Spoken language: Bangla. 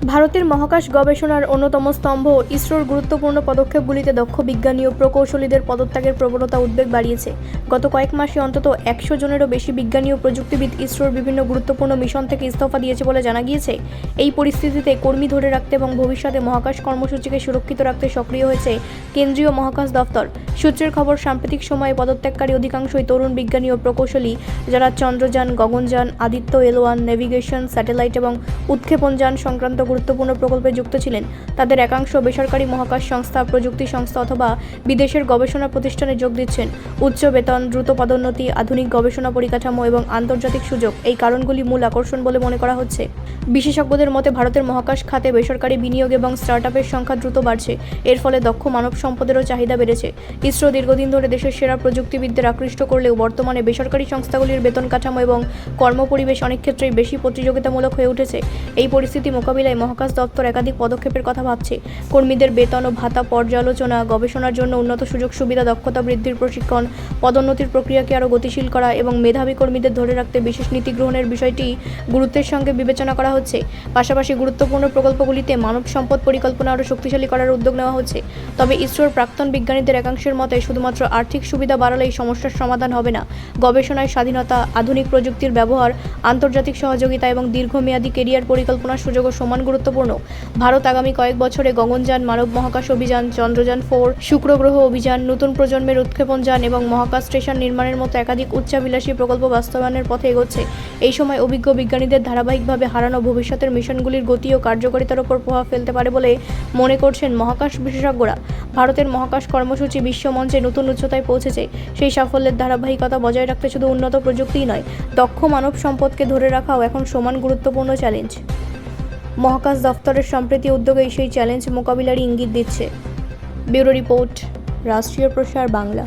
ভারতের মহাকাশ গবেষণার অন্যতম স্তম্ভ ইসরোর গুরুত্বপূর্ণ পদক্ষেপগুলিতে দক্ষ বিজ্ঞানী ও প্রকৌশলীদের পদত্যাগের প্রবণতা উদ্বেগ বাড়িয়েছে। গত কয়েক মাসে অন্তত 100 জনেরও বেশি বিজ্ঞানী ও প্রযুক্তিবিদ ইসরোর বিভিন্ন গুরুত্বপূর্ণ মিশন থেকে ইস্তফা দিয়েছে বলে জানা গিয়েছে। এই পরিস্থিতিতে কর্মী ধরে রাখতে এবং ভবিষ্যতে মহাকাশ কর্মসূচিকে সুরক্ষিত রাখতে সক্রিয় হয়েছে কেন্দ্রীয় মহাকাশ দফতর। সূত্রের খবর, সাম্প্রতিক সময়ে পদত্যাগকারী অধিকাংশই তরুণ বিজ্ঞানী ও প্রকৌশলী, যারা Chandrayaan, Gaganyaan, Aditya L1 navigation, satellite এবং উৎক্ষেপণযান সংক্রান্ত গুরুত্বপূর্ণ প্রকল্পে যুক্ত ছিলেন। তাদের একাংশ বেসরকারি মহাকাশ সংস্থা, প্রযুক্তি সংস্থা অথবা বিদেশের গবেষণা প্রতিষ্ঠানে যোগ দিচ্ছেন। উচ্চ বেতন, দ্রুত পদোন্নতি, আধুনিক গবেষণা পরিকাঠামো এবং আন্তর্জাতিক সুযোগ এই কারণগুলি মূল আকর্ষণ বলে মনে করা হচ্ছে। বিশেষজ্ঞদের মতে, ভারতের মহাকাশ খাতে বেসরকারি বিনিয়োগ এবং স্টার্টআপের সংখ্যা দ্রুত বাড়ছে। এর ফলে দক্ষ মানব সম্পদেরও চাহিদা বেড়েছে। ইসরো দীর্ঘদিন ধরে দেশের সেরা প্রযুক্তিবিদদের আকৃষ্ট করলেও বর্তমানে বেসরকারি সংস্থাগুলির বেতন কাঠামো এবং কর্মপরিবেশ অনেক ক্ষেত্রেই বেশি প্রতিযোগিতামূলক হয়ে উঠেছে। এই পরিস্থিতি মোকাবিলায় মহাকাশ দপ্তর একাধিক পদক্ষেপের কথা ভাবছে। কর্মীদের বেতন ও ভাতা পর্যালোচনা, গবেষণার জন্য উন্নত সুযোগ সুবিধা, দক্ষতা বৃদ্ধির প্রশিক্ষণ, পদোন্নতির প্রক্রিয়াকে আরও গতিশীল করা এবং মেধাবী কর্মীদের ধরে রাখতে বিশেষ নীতি গ্রহণের বিষয়টি গুরুত্বের সঙ্গে বিবেচনা করা হচ্ছে। পাশাপাশি গুরুত্বপূর্ণ প্রকল্পগুলিতে মানব সম্পদ পরিকল্পনা আরও শক্তিশালী করার উদ্যোগ নেওয়া হচ্ছে। তবে ইসরোর প্রাক্তন বিজ্ঞানীদের একাংশের মতে, শুধুমাত্র আর্থিক সুবিধা বাড়ালেই সমস্যার সমাধান হবে না। গবেষণায় স্বাধীনতা, আধুনিক প্রযুক্তির ব্যবহার, আন্তর্জাতিক সহযোগিতা এবং দীর্ঘমেয়াদী কেরিয়ার পরিকল্পনার সুযোগও সমান গুরুত্বপূর্ণ। ভারত আগামী কয়েক বছরে গগনযান, মানব মহাকাশ অভিযান, চন্দ্রযান 4, শুক্র গ্রহ অভিযান, নতুন প্রজন্মের উৎক্ষেপণযান এবং মহাকাশ স্টেশন নির্মাণের মতো একাধিক উচ্চাভিলাষী প্রকল্প বাস্তবায়নের পথে এগোচ্ছে। এই সময় অভিজ্ঞ বিজ্ঞানীদের ধারাবাহিকভাবে হারানো ভবিষ্যতের মিশনগুলির গতি ও কার্যকারিতার উপর প্রভাব ফেলতে পারে বলে মনে করছেন মহাকাশ বিশেষজ্ঞরা। ভারতের মহাকাশ কর্মসূচি বিশ্বমঞ্চে নতুন উচ্চতায় পৌঁছেছে। সেই সাফল্যের ধারাবাহিকতা বজায় রাখতে শুধু উন্নত প্রযুক্তিই নয়, দক্ষ মানব সম্পদকে ধরে রাখাও এখন সমান গুরুত্বপূর্ণ চ্যালেঞ্জ। মহাকাশ দফতরের সম্প্রতি উদ্যোগেই সেই চ্যালেঞ্জ মোকাবিলারই ইঙ্গিত দিচ্ছে। ব্যুরো রিপোর্ট, রাষ্ট্রীয় প্রসার বাংলা।